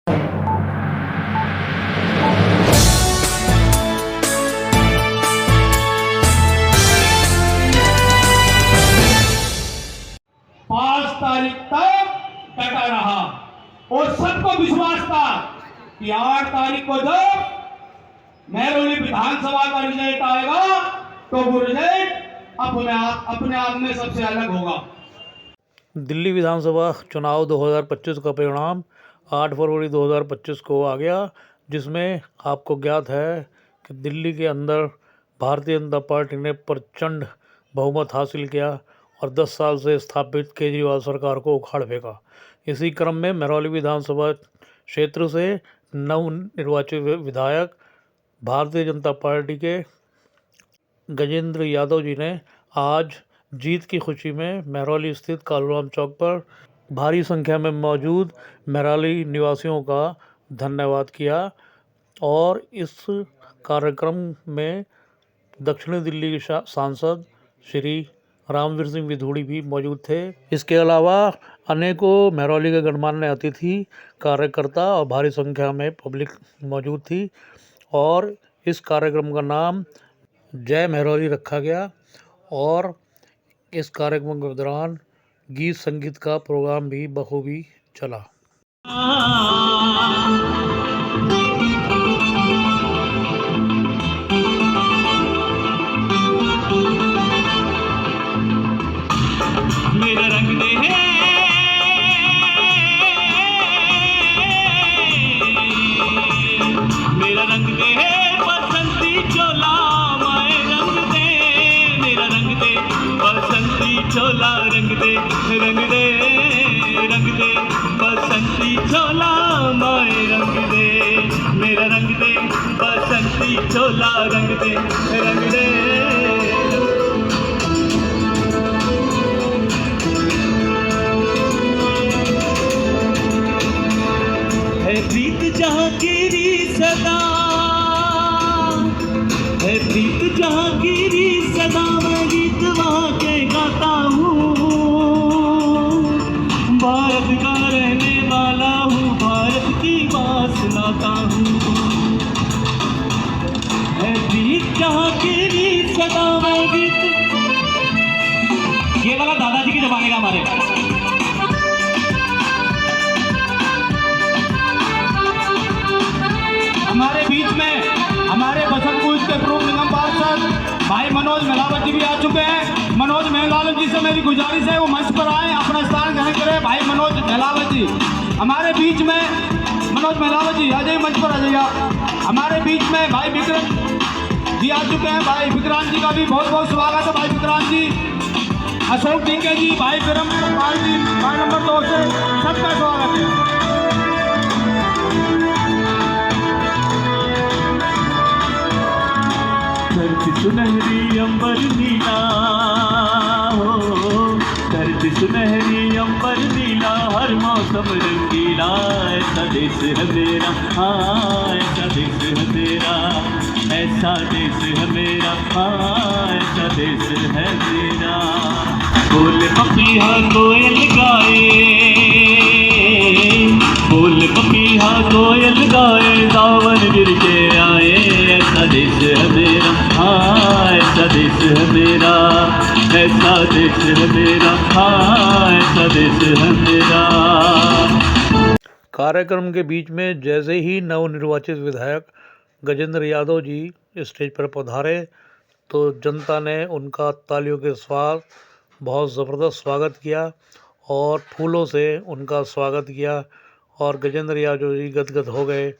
5 तारीख तक डटा रहा और सबको विश्वास था कि 8 तारीख को जब महरौली विधानसभा का रिजल्ट आएगा तो वो रिजल्ट अपने आप में सबसे अलग होगा। दिल्ली विधानसभा चुनाव 2025 का परिणाम 8 फरवरी 2025 को आ गया, जिसमें आपको ज्ञात है कि दिल्ली के अंदर भारतीय जनता पार्टी ने प्रचंड बहुमत हासिल किया और 10 साल से स्थापित केजरीवाल सरकार को उखाड़ फेंका। इसी क्रम में महरौली विधानसभा क्षेत्र से नवनिर्वाचित विधायक भारतीय जनता पार्टी के गजेंद्र यादव जी ने आज जीत की खुशी में महरौली स्थित कालूराम चौक पर भारी संख्या में मौजूद महरौली निवासियों का धन्यवाद किया और इस कार्यक्रम में दक्षिणी दिल्ली के सांसद श्री रामवीर सिंह विधूड़ी भी मौजूद थे। इसके अलावा अनेकों महरौली के गणमान्य अतिथि, कार्यकर्ता और भारी संख्या में पब्लिक मौजूद थी और इस कार्यक्रम का नाम जय महरौली रखा गया और इस कार्यक्रम के दौरान गीत संगीत का प्रोग्राम भी बखूबी चला। मेरा रंग दे मेरा रंग दे बसंती चोला माए रंग दे, मेरा रंग दे बसंती चोला रंग दे, रंग दे रंग दे बसंती चोला माए रंग दे, मेरा रंग दे बसंती चोला रंग दे, रंग दे। प्रीत जहाँ गिरी सदा है, प्रीत जहाँ गिरी सदा मैं गीत वहाँ के गाता हूँ, भारत का रहने वाला हूँ, भारत की बात सुनाता हूँ। है प्रीत जहाँ गिरी सदा मैं गीत, ये वाला दादाजी के जमाने का हमारे। हमारे बीच में हमारे बसंतपुर के पूर्व निगम पार्षद भाई मनोज मेलावत जी भी आ चुके हैं। मनोज मेलावत जी से मेरी गुजारिश है वो मंच पर आए, अपना स्थान ग्रहण करें। भाई मनोज मेलावत जी हमारे बीच में, मनोज मेलावत जी आ जाइए, मंच पर आ जाइए। हमारे बीच में भाई विक्रांत जी आ चुके हैं। भाई विक्रांत जी का भी बहुत बहुत स्वागत है। भाई विक्रांत जी, अशोक टिंके जी, भाई विरम पाल जी, भाई नंबर 2 से सबका स्वागत है। धरती सुनहरी अंबर नीला हो, धरती सुनहरी अंबर नीला, हर मौसम रंगीला, ऐसा देश है मेरा, हाँ ऐसा देश है मेरा, ऐसा देश है मेरा, हाँ ऐसा देश है मेरा। बोल पपीहा कोयल गाए, बोल पपीहा कोयल गाए, सावन गिर के आए, ऐसा देश है मेरा, हाँ ऐसा देश है मेरा, ऐसा देश है मेरा, हाँ ऐसा देश है मेरा। कार्यक्रम के बीच में जैसे ही नवनिर्वाचित विधायक गजेंद्र यादव जी स्टेज पर पधारे तो जनता ने उनका तालियों के साथ बहुत ज़बरदस्त स्वागत किया और फूलों से उनका स्वागत किया और गजेंद्र यादव जी गदगद हो गए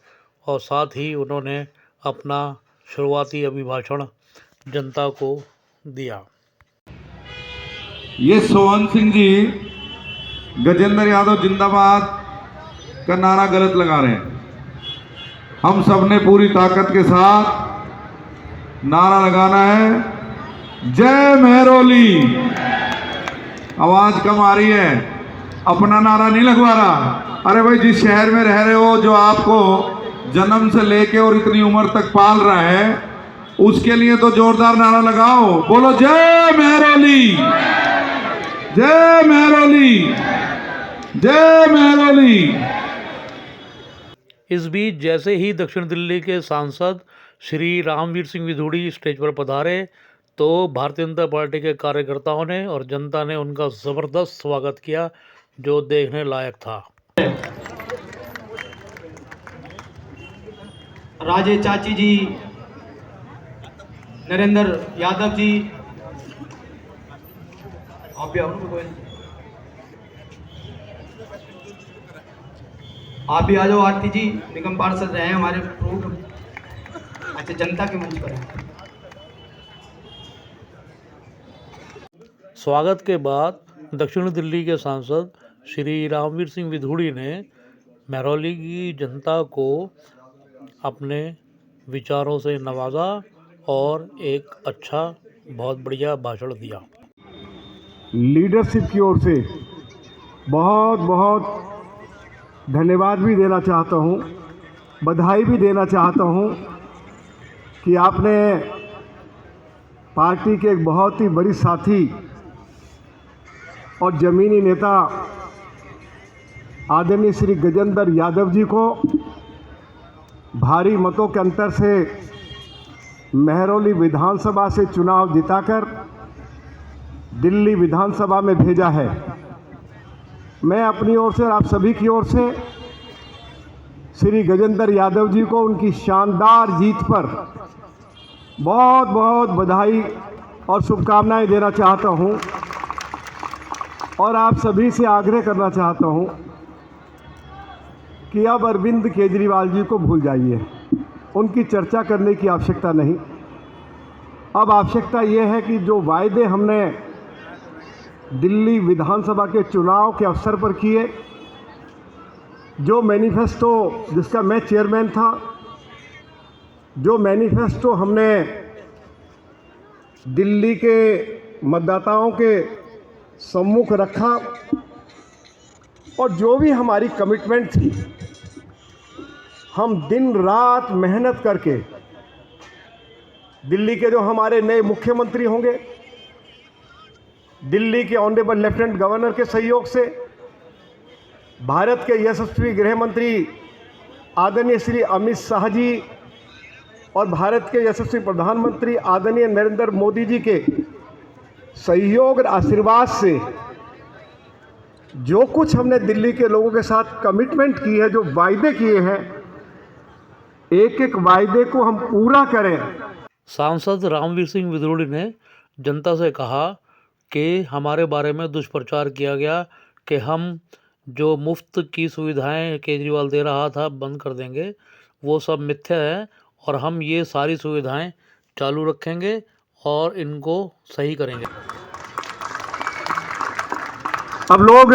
और साथ ही उन्होंने अपना शुरुआती अभिभाषण जनता को दिया। ये सोहन सिंह जी गजेंद्र यादव जिंदाबाद का नारा गलत लगा रहे हैं। हम सब ने पूरी ताकत के साथ नारा लगाना है, जय महरौली। आवाज कम आ रही है, अपना नारा नहीं लगवा रहा। अरे भाई, जिस शहर में रह रहे हो, जो आपको जन्म से लेके और इतनी उम्र तक पाल रहा है, उसके लिए तो जोरदार नारा लगाओ, बोलो जय महरौली, जय महरौली, जय महरौली। इस बीच जैसे ही दक्षिण दिल्ली के सांसद श्री रामवीर सिंह विधूड़ी स्टेज पर पधारे तो भारतीय जनता पार्टी के कार्यकर्ताओं ने और जनता ने उनका ज़बरदस्त स्वागत किया, जो देखने लायक था। राजे चाची जी, नरेंद्र यादव जी, आप भी आओ ना कोई, आप भी आ जाओ। आरती जी निगम पार्षद रहे हैं हमारे प्रमुख। अच्छा, जनता के मंच पर है। स्वागत के बाद दक्षिण दिल्ली के सांसद श्री रामवीर सिंह विधूड़ी ने महरौली की जनता को अपने विचारों से नवाजा और एक अच्छा बहुत बढ़िया भाषण दिया। लीडरशिप की ओर से बहुत बहुत धन्यवाद भी देना चाहता हूँ, बधाई भी देना चाहता हूँ कि आपने पार्टी के एक बहुत ही बड़ी साथी और ज़मीनी नेता आदरणीय श्री गजेंद्र यादव जी को भारी मतों के अंतर से महरौली विधानसभा से चुनाव जिताकर दिल्ली विधानसभा में भेजा है। मैं अपनी ओर से और आप सभी की ओर से श्री गजेंद्र यादव जी को उनकी शानदार जीत पर बहुत बहुत बधाई और शुभकामनाएं देना चाहता हूं और आप सभी से आग्रह करना चाहता हूं कि अब अरविंद केजरीवाल जी को भूल जाइए, उनकी चर्चा करने की आवश्यकता नहीं। अब आवश्यकता ये है कि जो वायदे हमने दिल्ली विधानसभा के चुनाव के अवसर पर किए, जो मैनिफेस्टो जिसका मैं चेयरमैन था, जो मैनिफेस्टो हमने दिल्ली के मतदाताओं के सम्मुख रखा और जो भी हमारी कमिटमेंट थी, हम दिन रात मेहनत करके दिल्ली के जो हमारे नए मुख्यमंत्री होंगे, दिल्ली के ऑनरेबल लेफ्टिनेंट गवर्नर के सहयोग से, भारत के यशस्वी गृह मंत्री आदरणीय श्री अमित शाह जी और भारत के यशस्वी प्रधानमंत्री आदरणीय नरेंद्र मोदी जी के सहयोग और आशीर्वाद से जो कुछ हमने दिल्ली के लोगों के साथ कमिटमेंट की है, जो वायदे किए हैं, एक एक वायदे को हम पूरा करें। सांसद रामवीर सिंह विधूड़ी ने जनता से कहा कि हमारे बारे में दुष्प्रचार किया गया कि हम जो मुफ्त की सुविधाएं केजरीवाल दे रहा था बंद कर देंगे, वो सब मिथ्या है और हम ये सारी सुविधाएं चालू रखेंगे और इनको सही करेंगे। अब लोग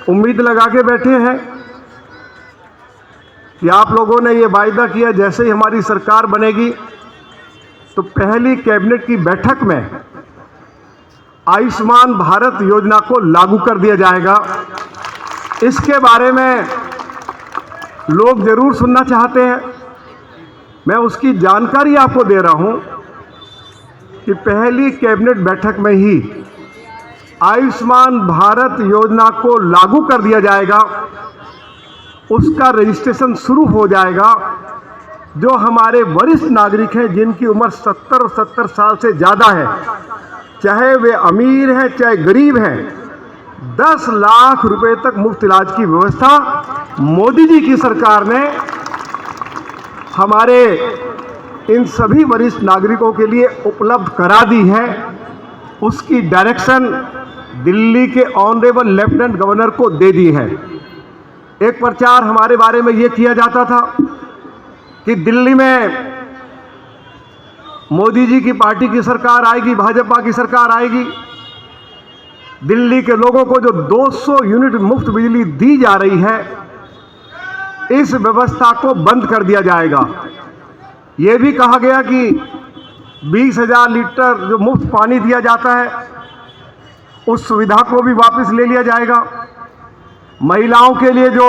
उम्मीद लगा के बैठे हैं कि आप लोगों ने ये वायदा किया जैसे ही हमारी सरकार बनेगी तो पहली कैबिनेट की बैठक में आयुष्मान भारत योजना को लागू कर दिया जाएगा। इसके बारे में लोग जरूर सुनना चाहते हैं। मैं उसकी जानकारी आपको दे रहा हूं कि पहली कैबिनेट बैठक में ही आयुष्मान भारत योजना को लागू कर दिया जाएगा। उसका रजिस्ट्रेशन शुरू हो जाएगा। जो हमारे वरिष्ठ नागरिक हैं जिनकी उम्र 70 साल से ज़्यादा है, चाहे वे अमीर हैं चाहे गरीब हैं, 10 लाख रुपए तक मुफ्त इलाज की व्यवस्था मोदी जी की सरकार ने हमारे इन सभी वरिष्ठ नागरिकों के लिए उपलब्ध करा दी है। उसकी डायरेक्शन दिल्ली के ऑनरेबल लेफ्टिनेंट गवर्नर को दे दी है। एक प्रचार हमारे बारे में ये किया जाता था कि दिल्ली में मोदी जी की पार्टी की सरकार आएगी, भाजपा की सरकार आएगी, दिल्ली के लोगों को जो 200 यूनिट मुफ्त बिजली दी जा रही है, इस व्यवस्था को बंद कर दिया जाएगा। ये भी कहा गया कि 20,000 लीटर जो मुफ्त पानी दिया जाता है, उस सुविधा को भी वापस ले लिया जाएगा। महिलाओं के लिए जो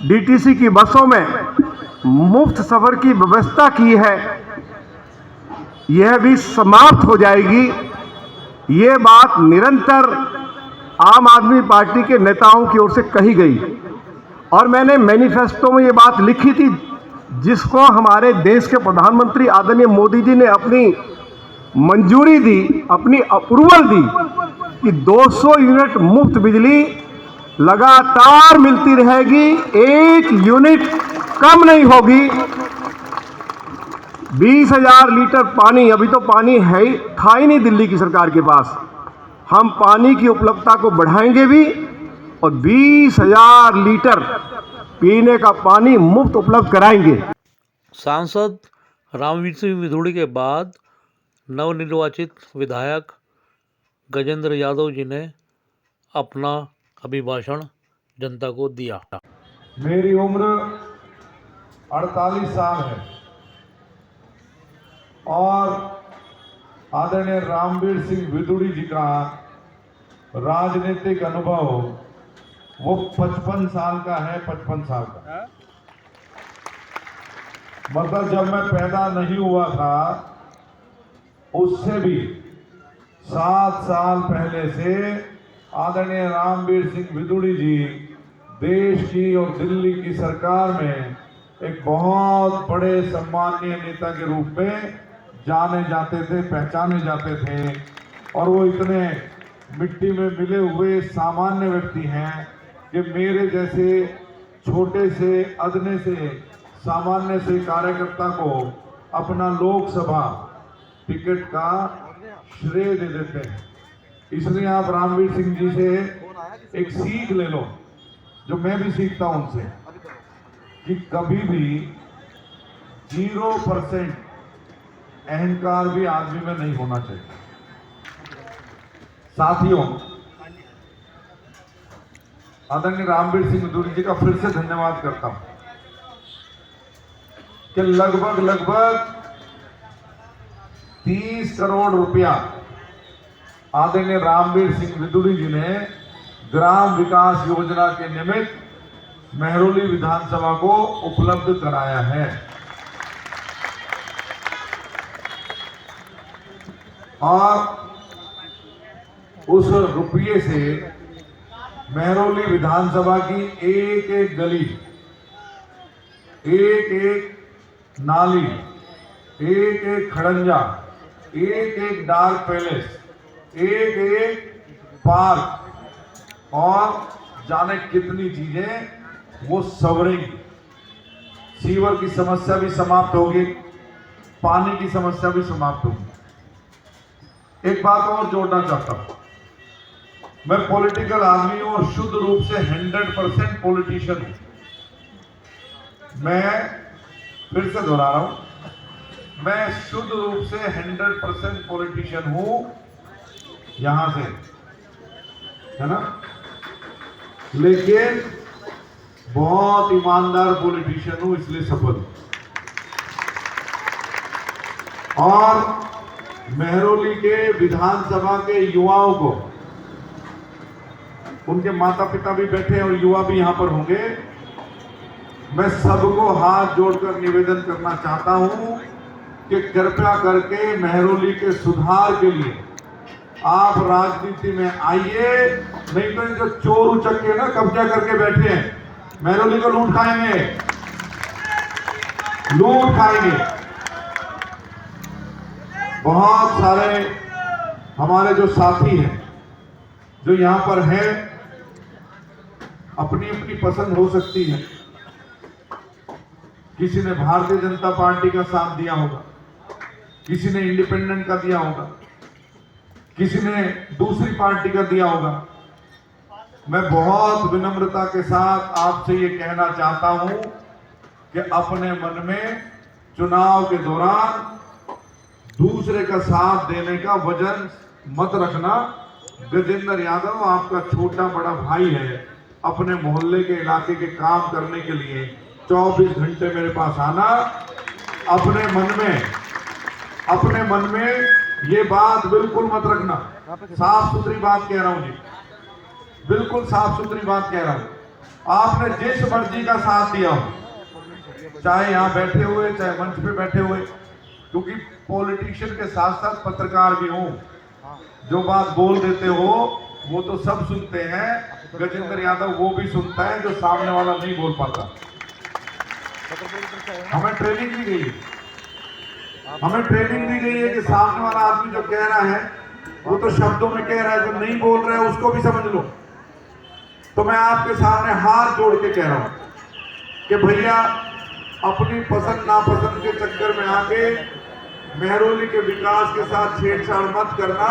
डीटीसी की बसों में मुफ्त सफर की व्यवस्था की है, यह भी समाप्त हो जाएगी। ये बात निरंतर आम आदमी पार्टी के नेताओं की ओर से कही गई और मैंने मैनिफेस्टो में ये बात लिखी थी, जिसको हमारे देश के प्रधानमंत्री आदरणीय मोदी जी ने अपनी मंजूरी दी, अपनी अप्रूवल दी कि 200 यूनिट मुफ्त बिजली लगातार मिलती रहेगी, 1 यूनिट कम नहीं होगी। 20,000 लीटर पानी, अभी तो पानी है ही था ही नहीं दिल्ली की सरकार के पास, हम पानी की उपलब्धता को बढ़ाएंगे भी और 20,000 लीटर पीने का पानी मुफ्त उपलब्ध कराएंगे। सांसद रामवीर सिंह विधुड़ी के बाद नवनिर्वाचित विधायक गजेंद्र यादव जी ने अपना अभिभाषण जनता को दिया। मेरी उम्र 48 साल है और आदरणीय रामवीर सिंह विधुड़ी जी का राजनीतिक अनुभव वो 55 साल का है, 55 साल का। मतलब जब मैं पैदा नहीं हुआ था उससे भी 7 साल पहले से आदरणीय रामवीर सिंह विधुड़ी जी देश की और दिल्ली की सरकार में एक बहुत बड़े सम्मानीय नेता के रूप में जाने जाते थे, पहचाने जाते थे। और वो इतने मिट्टी में मिले हुए सामान्य व्यक्ति हैं कि मेरे जैसे छोटे से अदने से सामान्य से कार्यकर्ता को अपना लोकसभा टिकट का श्रेय दे देते हैं। इसलिए आप रामवीर सिंह जी से एक सीख ले लो, जो मैं भी सीखता हूं उनसे, कि कभी भी 0% अहंकार भी आदमी में नहीं होना चाहिए। साथियों, आदरणीय रामवीर सिंह विधुड़ी जी का फिर से धन्यवाद करता हूं कि लगभग 30 करोड़ रुपया आदरणीय रामवीर सिंह विधुड़ी जी ने ग्राम विकास योजना के निमित्त महरौली विधानसभा को उपलब्ध कराया है। और उस रुपये से महरौली विधानसभा की एक एक गली, एक एक नाली, एक एक खड़ंजा, एक एक डार्क पैलेस, एक एक पार्क और जाने कितनी चीजें वो सवरेंगी। सीवर की समस्या भी समाप्त होगी, पानी की समस्या भी समाप्त होगी। एक बात और जोड़ना चाहता हूं, मैं पॉलिटिकल आदमी हूं और शुद्ध रूप से 100% पॉलिटिशियन हूं। मैं फिर से दोहरा रहा हूं, मैं शुद्ध रूप से 100% पॉलिटिशियन हूं, यहां से, है ना, लेकिन बहुत ईमानदार पॉलिटिशियन हूं, इसलिए सफल। और महरौली के विधानसभा के युवाओं को, उनके माता पिता भी बैठे हैं और युवा भी यहां पर होंगे, मैं सबको हाथ जोड़कर निवेदन करना चाहता हूं कि कृपया करके महरौली के सुधार के लिए आप राजनीति में आइए। नहीं तो जो चोर उचक्के ना कब्जा करके बैठे हैं, महरौली को लूट खाएंगे, लूट खाएंगे। बहुत सारे हमारे जो साथी हैं जो यहां पर हैं, अपनी अपनी पसंद हो सकती है। किसी ने भारतीय जनता पार्टी का साथ दिया होगा, किसी ने इंडिपेंडेंट का दिया होगा, किसी ने दूसरी पार्टी का दिया होगा। मैं बहुत विनम्रता के साथ आपसे ये कहना चाहता हूं कि अपने मन में चुनाव के दौरान दूसरे का साथ देने का वजन मत रखना। गजेंद्र यादव आपका छोटा बड़ा भाई है, अपने मोहल्ले के इलाके के काम करने के लिए 24 घंटे मेरे पास आना। अपने मन में ये बात बिल्कुल मत रखना। साफ सुथरी बात कह रहा हूं जी, बिल्कुल साफ सुथरी बात कह रहा हूं। आपने जिस मर्जी का साथ दिया हो, चाहे यहां बैठे हुए, चाहे मंच पे बैठे हुए, क्योंकि पॉलिटिशियन के साथ साथ पत्रकार भी हो, जो बात बोल देते हो वो तो सब सुनते हैं। गजेंद्र यादव वो भी सुनता है जो सामने वाला नहीं बोल पाता। हमें ट्रेनिंग दी गई है, हमें ट्रेनिंग दी गई है कि सामने वाला आदमी जो कह रहा है वो तो शब्दों में कह रहा है, जो नहीं बोल रहा है उसको भी समझ लो। तो मैं आपके सामने हाथ जोड़ के कह रहा हूं कि भैया अपनी पसंद नापसंद के चक्कर में आके मेहरौली के विकास के साथ छेड़छाड़ मत करना,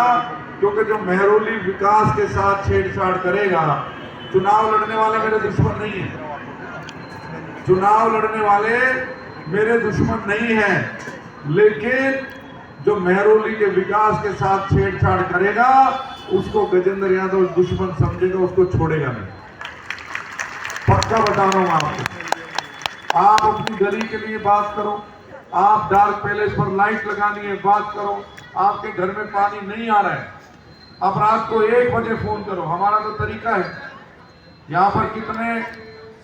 क्योंकि जो मेहरौली विकास के साथ छेड़छाड़ करेगा, चुनाव लड़ने वाले मेरे दुश्मन नहीं है, चुनाव लड़ने वाले मेरे दुश्मन नहीं है, लेकिन जो मेहरौली के विकास के साथ छेड़छाड़ करेगा उसको गजेंद्र यादव दुश्मन समझेगा, उसको छोड़ेगा नहीं। पक्का बता रहा हूं आपको। आप अपनी गली के लिए बात करो, आप डार्क पैलेस पर लाइट लगानी है बात करो, आपके घर में पानी नहीं आ रहा है, अब रात को 1 बजे फोन करो। हमारा तो तरीका है, यहाँ पर कितने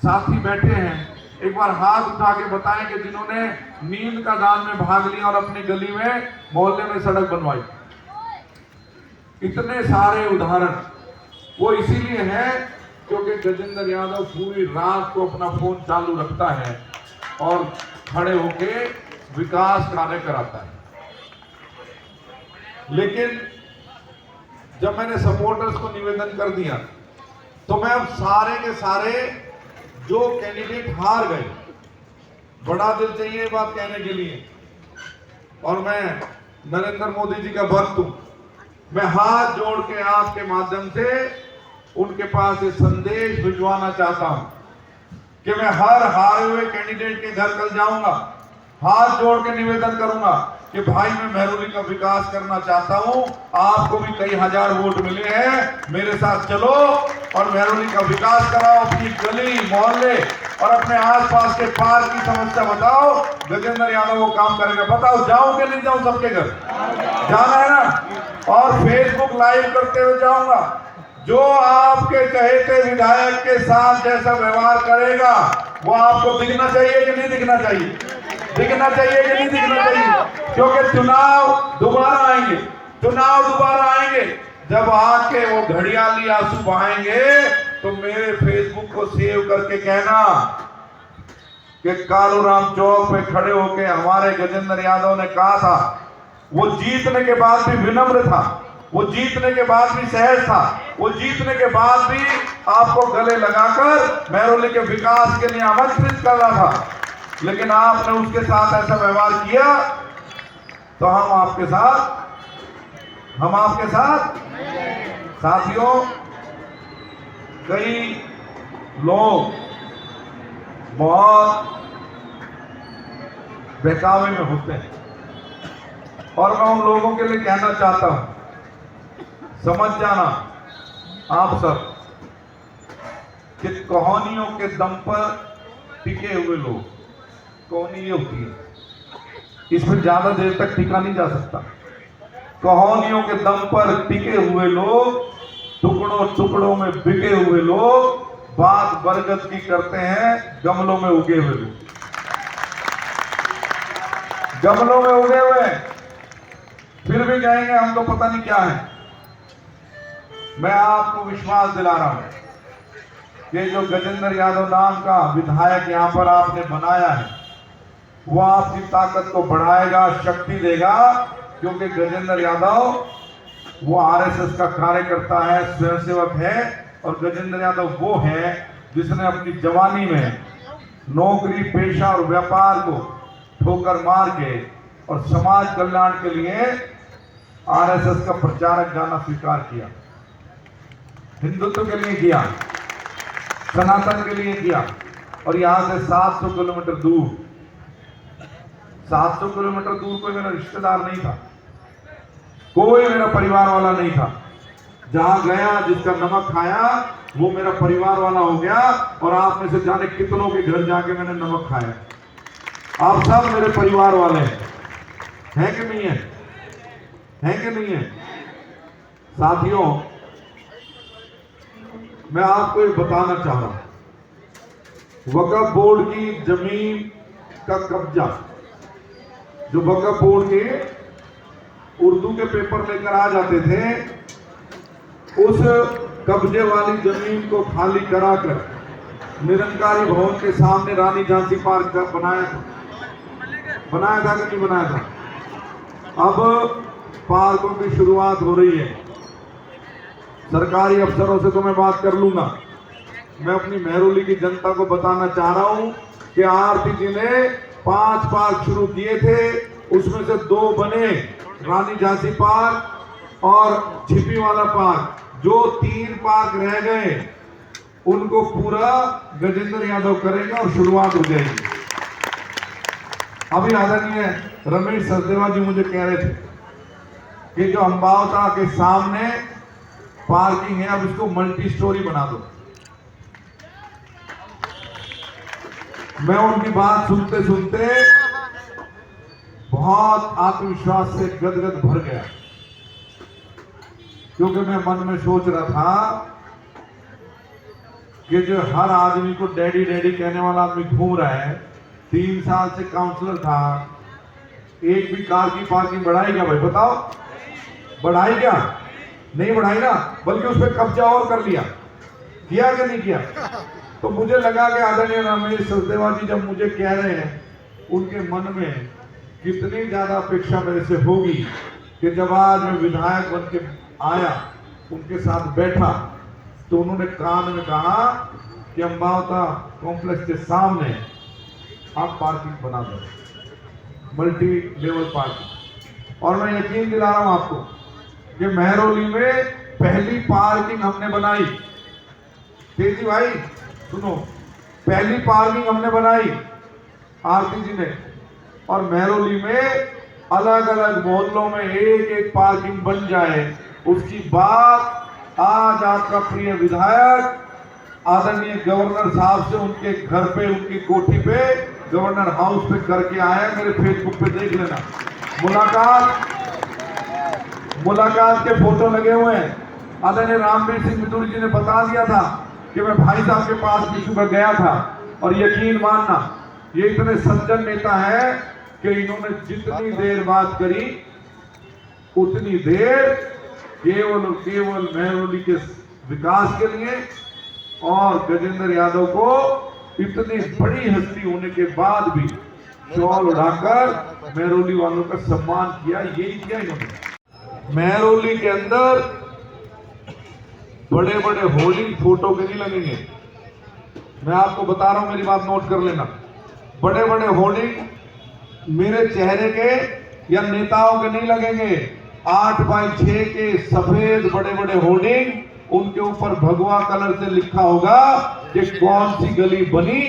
साथी बैठे हैं, एक बार हाथ उठा के बताएं कि जिन्होंने नींद का दान में भाग लिया और अपनी गली में मोहल्ले में सड़क बनवाई। इतने सारे उदाहरण वो इसीलिए है क्योंकि गजेंद्र यादव पूरी रात को अपना फोन चालू रखता है और खड़े होके विकास कार्य कराता है। लेकिन जब मैंने सपोर्टर्स को निवेदन कर दिया तो मैं अब सारे के सारे जो कैंडिडेट हार गए, बड़ा दिल चाहिए ये बात कहने के लिए, और मैं नरेंद्र मोदी जी का भक्त हूं, मैं हाथ जोड़ के आपके माध्यम से उनके पास ये संदेश भिजवाना चाहता हूं कि मैं हर हारे हुए कैंडिडेट के घर कल जाऊंगा, हाथ जोड़ के निवेदन करूंगा कि भाई मैं मेहरौली का विकास करना चाहता हूं, आपको भी कई हजार वोट मिले हैं, मेरे साथ चलो और मेहरौली का विकास कराओ, अपनी गली मोहल्ले और अपने आसपास के पार्क की समस्या बताओ, गजेंद्र यादव वो काम करेगा। बताओ जाऊं कि नहीं जाऊं सबके घर? जाना है ना। और फेसबुक लाइव करते हुए जाऊंगा, जो आपके चहेते विधायक के साथ जैसा व्यवहार करेगा वो आपको दिखना चाहिए कि नहीं दिखना चाहिए? दिखना चाहिए कि नहीं दिखना चाहिए? क्योंकि चुनाव दोबारा आएंगे, चुनाव दोबारा आएंगे, जब आके वो घड़ियाली आंसू बहाएंगे तो मेरे फेसबुक को सेव करके कहना कि कालूराम चौक पे खड़े होके हमारे गजेंद्र यादव ने कहा था, वो जीतने के बाद भी विनम्र था, वो जीतने के बाद भी सहज था, वो जीतने के बाद भी आपको गले लगाकर मेहरौली के विकास के लिए आमंत्रित कर रहा था, लेकिन आपने उसके साथ ऐसा व्यवहार किया तो हम आपके साथ साथियों, कई लोग बहुत बहकावे में होते हैं और मैं उन लोगों के लिए कहना चाहता हूं, समझ जाना आप सब कि कहानियों के दम पर टिके हुए लोग, कहानी ये होती है, इसमें ज्यादा देर तक टिका नहीं जा सकता। कहानियों के दम पर टिके हुए लोग, टुकड़ों टुकड़ों में बिके हुए लोग, बात बरगद की करते हैं गमलों में उगे हुए लोग, गमलों में उगे हुए फिर भी कहेंगे हम तो पता नहीं क्या है। मैं आपको विश्वास दिला रहा हूं कि जो गजेंद्र यादव नाम का विधायक यहां पर आपने बनाया है वो आपकी ताकत को बढ़ाएगा, शक्ति देगा, क्योंकि गजेंद्र यादव वो आरएसएस का कार्यकर्ता है, स्वयंसेवक है, और गजेंद्र यादव वो है जिसने अपनी जवानी में नौकरी पेशा और व्यापार को ठोकर मार के और समाज कल्याण के लिए आरएसएस का प्रचारक जाना स्वीकार किया, हिंदुत्व के लिए किया, सनातन के लिए किया, और यहां से 700 किलोमीटर दूर, 700 किलोमीटर दूर कोई मेरा रिश्तेदार नहीं था, कोई मेरा परिवार वाला नहीं था, जहां गया जिसका नमक खाया वो मेरा परिवार वाला हो गया, और आप में से जाने कितनों के घर जाके मैंने नमक खाया। आप सब मेरे परिवार वाले हैं कि नहीं है? हैं कि नहीं है? साथियों, मैं आपको ये बताना चाह रहा हूं, वक्फ बोर्ड की जमीन का कब्जा, जो वक्फ बोर्ड के उर्दू के पेपर लेकर आ जाते थे, उस कब्जे वाली जमीन को खाली कराकर निरंकारी भवन के सामने रानी झांसी पार्क का बनाया था कि नहीं बनाया था। अब पार्कों की शुरुआत हो रही है। सरकारी अफसरों से तो मैं बात कर लूंगा। मैं अपनी महरौली की जनता को बताना चाह रहा हूं कि आरती जी ने 5 पार्क शुरू किए थे, उसमें से 2 बने, रानी झांसी पार्क और छिपी वाला पार्क। जो 3 पार्क रह गए उनको पूरा गजेंद्र यादव करेगा और शुरुआत हो जाएगी। अभी आदरणीय रमेश सचदेवा जी मुझे कह रहे थे कि जो अंबावता के सामने पार्किंग है, अब इसको मल्टी स्टोरी बना दो। मैं उनकी बात सुनते सुनते बहुत आत्मविश्वास से गदगद भर गया, क्योंकि मैं मन में सोच रहा था कि जो हर आदमी को डैडी डैडी कहने वाला आदमी घूम रहा है, 3 साल से काउंसलर था, एक भी कार की पार्किंग बढ़ाई क्या भाई बताओ? बढ़ाई क्या? नहीं बढ़ाई ना, बल्कि उस पर कब्जा और कर लिया। किया कि नहीं किया? तो मुझे लगा कि आदरणीय रमेश सचदेवा जी जब मुझे कह रहे हैं, उनके मन में कितनी ज्यादा अपेक्षा मेरे से होगी कि जब आज मैं विधायक बन के आया, उनके साथ बैठा, तो उन्होंने कान में कहा कि अंबावता कॉम्प्लेक्स के सामने आप पार्किंग बना दो, मल्टी लेवल पार्किंग। और मैं यकीन दिला रहा हूं आपको कि महरौली में पहली पार्किंग हमने बनाई। तेजी भाई सुनो, पहली पार्किंग हमने बनाई आरती जी ने, और महरौली में अलग अलग मोहल्लों में एक पार्किंग बन जाए, उसकी बात आज आपका प्रिय विधायक आदरणीय गवर्नर साहब से उनके घर पे, उनकी कोठी पे, गवर्नर हाउस पे करके आया। मेरे फेसबुक पे देख लेना, मुलाकात के फोटो लगे हुए हैं। आदरणीय रामवीर सिंह मितुरी जी ने बता दिया था कि मैं भाई साहब के पास भी सुबह गया था, और यकीन मानना ये इतने सज्जन नेता है कि इन्होंने जितनी देर बात करी उतनी देर केवल महरौली के विकास के लिए और गजेंद्र यादव को इतनी बड़ी हस्ती होने के बाद भी शॉल उड़ाकर महरौली वालों का सम्मान किया। यही किया इन्होंने। महरौली के अंदर बड़े बड़े होर्डिंग फोटो के नहीं लगेंगे, मैं आपको बता रहा हूं, मेरी बात नोट कर लेना। बड़े बड़े होर्डिंग मेरे चेहरे के या नेताओं के नहीं लगेंगे। 8x6 के सफेद बड़े बड़े होर्डिंग, उनके ऊपर भगवा कलर से लिखा होगा कि कौन सी गली बनी,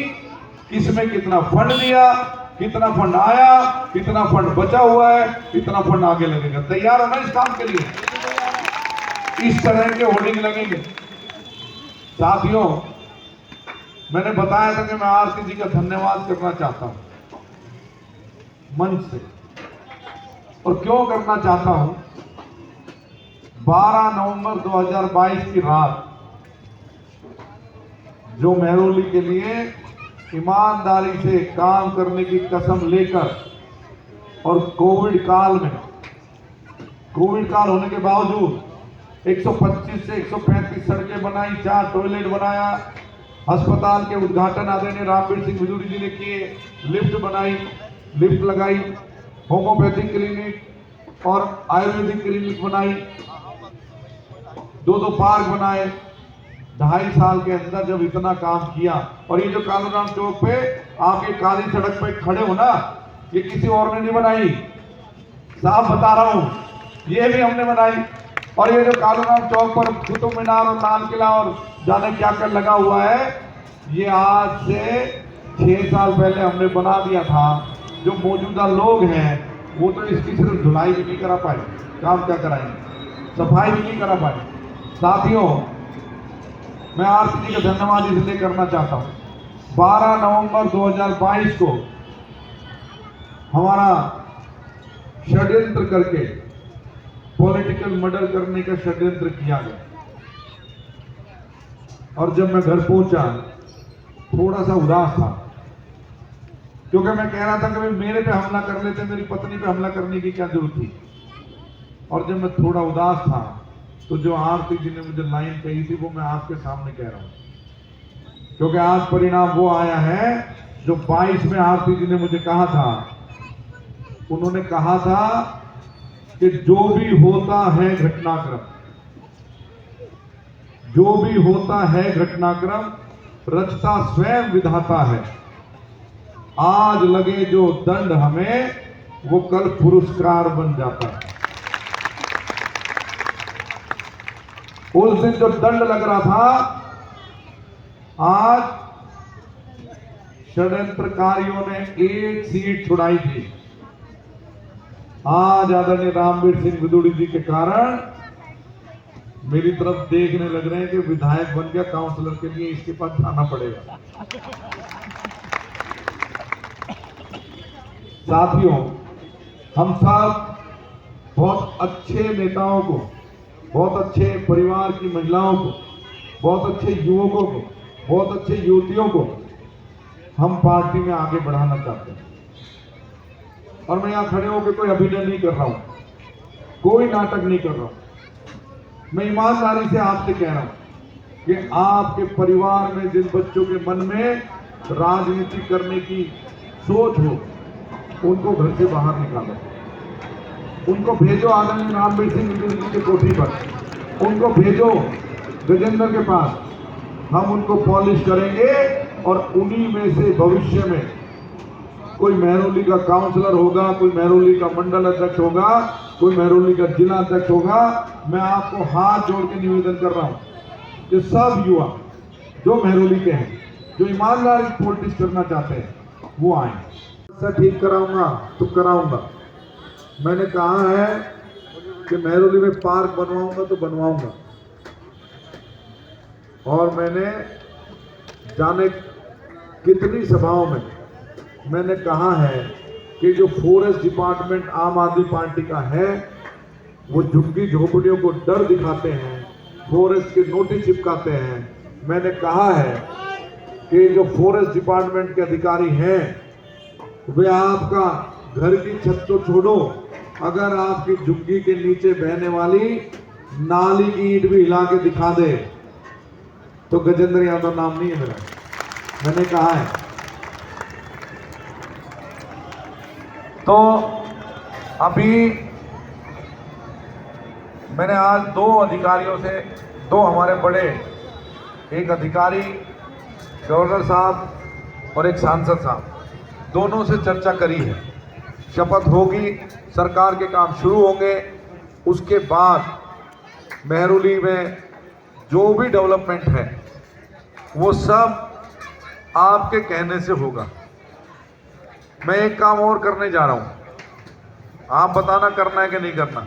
किसमें कितना फंड दिया, कितना फंड आया, कितना फंड बचा हुआ है, कितना फंड आगे लगेगा। तैयार हो ना इस काम के लिए? इस तरह के होर्डिंग लगेंगे। साथियों, मैंने बताया था कि मैं आरती जी का धन्यवाद करना चाहता हूं मंच से, और क्यों करना चाहता हूं? 12 नवंबर 2022 की रात जो महरौली के लिए ईमानदारी से काम करने की कसम लेकर, और कोविड काल होने के बावजूद 125 से 135 सड़कें बनाई, 4 टॉयलेट बनाया, अस्पताल के उद्घाटन आदरणीय रामवीर सिंह मितुरी जी ने किए, लिफ्ट बनाई, लिफ्ट लगाई, होम्योपैथिक क्लिनिक और आयुर्वेदिक क्लिनिक बनाई, 2 पार्क बनाए। 2.5 साल के अंदर जब इतना काम किया, और ये जो कालूराम चौक पे आप ये काली सड़क पे खड़े हो ना, ये किसी और ने नहीं बनाई, साफ बता रहा हूं, ये भी हमने बनाई। और ये जो कालूराम चौक पर कुतुब मीनार और लाल किला और जाने क्या कर लगा हुआ है, ये आज से 6 साल पहले हमने बना दिया था। जो मौजूदा लोग हैं वो तो इसकी सिर्फ धुलाई भी नहीं करा पाए, काम क्या कराएंगे, सफाई भी नहीं करा पाए। साथियों, मैं आरती जी का धन्यवाद इसलिए करना चाहता हूं। 12 नवंबर 2022 को हमारा षड्यंत्र करके पॉलिटिकल मर्डर करने का षड्यंत्र किया गया, और जब मैं घर पहुंचा थोड़ा सा उदास था, क्योंकि मैं कह रहा था कि मेरे पे हमला कर लेते, मेरी पत्नी पे हमला करने की क्या जरूरत थी। और जब मैं थोड़ा उदास था तो जो आरती जी ने मुझे लाइन कही थी वो मैं आपके सामने कह रहा हूं, क्योंकि आज परिणाम वो आया है जो 22 में आरती जी ने मुझे कहा था। उन्होंने कहा था कि जो भी होता है घटनाक्रम, जो भी होता है घटनाक्रम रचता स्वयं विधाता है। आज लगे जो दंड हमें वो कल पुरस्कार बन जाता है। उस दिन जो दंड लग रहा था, आज षड्यंत्रकारियों ने एक सीट छुड़ाई थी। आज आदरणीय रामवीर सिंह विदुड़ी जी के कारण मेरी तरफ देखने लग रहे हैं कि विधायक बन गया, काउंसलर के लिए इसके पास जाना पड़ेगा। साथियों, हम सब बहुत अच्छे नेताओं को, बहुत अच्छे परिवार की महिलाओं को, बहुत अच्छे युवकों को, बहुत अच्छे युवतियों को हम पार्टी में आगे बढ़ाना चाहते हैं। और मैं यहां खड़े होकर कोई अभिनय नहीं कर रहा हूं, कोई नाटक नहीं कर रहा हूं। मैं ईमानदारी से आपसे कह रहा हूं कि आपके परिवार में जिन बच्चों के मन में राजनीति करने की सोच हो, उनको घर से बाहर निकालो। उनको भेजो आदरणीय रामवीर सिंह विदुड़ी जी की कोठी पर, उनको भेजो गजेंद्र के पास। हम उनको पॉलिश करेंगे और उन्हीं में से भविष्य में कोई महरौली का काउंसलर होगा, कोई महरौली का मंडल अध्यक्ष होगा, कोई महरौली का जिला अध्यक्ष होगा। मैं आपको हाथ जोड़ के निवेदन कर रहा हूं कि सब युवा जो महरौली के हैं, जो ईमानदारी पॉलिटिक्स करना चाहते हैं, वो आए। सर ठीक कराऊंगा तो कराऊंगा। मैंने कहा है कि महरौली में पार्क बनवाऊंगा तो बनवाऊंगा। और मैंने जाने कितनी सभाओं में मैंने कहा है कि जो फॉरेस्ट डिपार्टमेंट आम आदमी पार्टी का है, वो झुग्गी झोपड़ियों को डर दिखाते हैं, फॉरेस्ट के नोटिस चिपकाते हैं। मैंने कहा है कि जो फॉरेस्ट डिपार्टमेंट के अधिकारी हैं, वे आपका घर की छत तो छोड़ो, अगर आपकी झुग्गी के नीचे बहने वाली नाली की ईंट भी हिला के दिखा दे तो गजेंद्र यादव नाम नहीं है मेरा। मैंने कहा है। तो अभी मैंने आज दो अधिकारियों से, दो हमारे बड़े, एक अधिकारी गवर्नर साहब और एक सांसद साहब, दोनों से चर्चा करी है। शपथ होगी, सरकार के काम शुरू होंगे, उसके बाद महरौली में जो भी डेवलपमेंट है वो सब आपके कहने से होगा। मैं एक काम और करने जा रहा हूं, आप बताना करना है कि नहीं करना।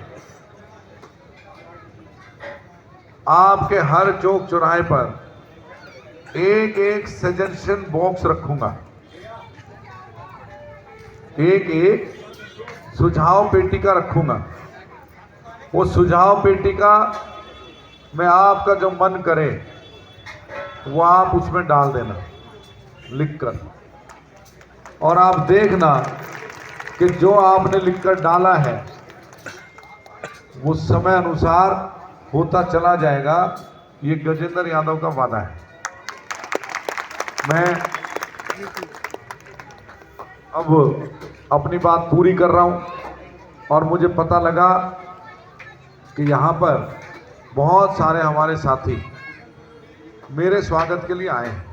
आपके हर चौक चौराहे पर एक एक सजेशन बॉक्स रखूंगा, एक एक सुझाव पेटिका रखूंगा। वो सुझाव पेटिका में आपका जो मन करे वो आप उसमें डाल देना लिखकर, और आप देखना कि जो आपने लिखकर डाला है वो समय अनुसार होता चला जाएगा। ये गजेंद्र यादव का वादा है। मैं अब अपनी बात पूरी कर रहा हूं और मुझे पता लगा कि यहाँ पर बहुत सारे हमारे साथी मेरे स्वागत के लिए आए हैं।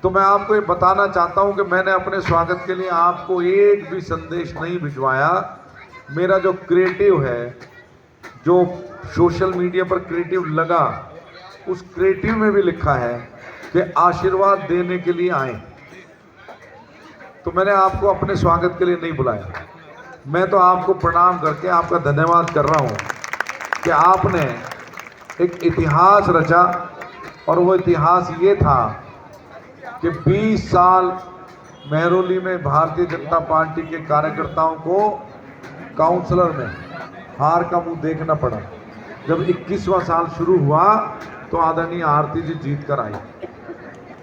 तो मैं आपको ये बताना चाहता हूं कि मैंने अपने स्वागत के लिए आपको एक भी संदेश नहीं भिजवाया। मेरा जो क्रिएटिव है, जो सोशल मीडिया पर क्रिएटिव लगा, उस क्रिएटिव में भी लिखा है कि आशीर्वाद देने के लिए आए। तो मैंने आपको अपने स्वागत के लिए नहीं बुलाया। मैं तो आपको प्रणाम करके आपका धन्यवाद कर रहा हूं कि आपने एक इतिहास रचा, और वो इतिहास ये था कि 20 साल महरौली में भारतीय जनता पार्टी के कार्यकर्ताओं को काउंसलर में हार का मुंह देखना पड़ा। जब 21वां साल शुरू हुआ तो आदरणीय आरती जी जीत कर आई,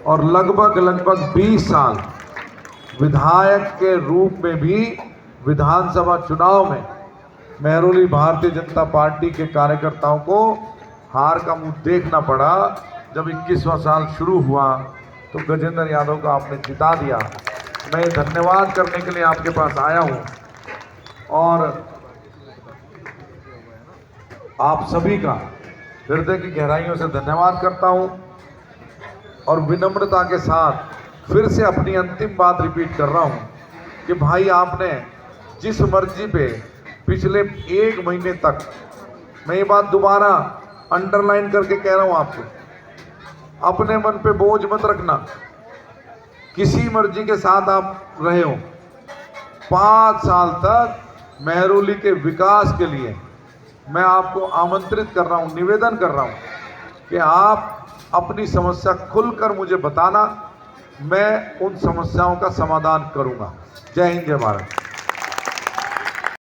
और लगभग 20 साल विधायक के रूप में भी विधानसभा चुनाव में महरौली भारतीय जनता पार्टी के कार्यकर्ताओं को हार का मुंह देखना पड़ा। जब 21वां साल शुरू हुआ तो गजेंद्र यादव को आपने जिता दिया। मैं धन्यवाद करने के लिए आपके पास आया हूं और आप सभी का हृदय की गहराइयों से धन्यवाद करता हूं और विनम्रता के साथ फिर से अपनी अंतिम बात रिपीट कर रहा हूं कि भाई आपने जिस मर्जी पे पिछले 1 महीने तक, मैं ये बात दोबारा अंडरलाइन करके कह रहा हूं आपको, अपने मन पे बोझ मत रखना। किसी मर्जी के साथ आप रहे हो, 5 साल तक महरौली के विकास के लिए मैं आपको आमंत्रित कर रहा हूं, निवेदन कर रहा हूं कि आप अपनी समस्या खुलकर मुझे बताना, मैं उन समस्याओं का समाधान करूंगा। जय हिंद, जय भारत।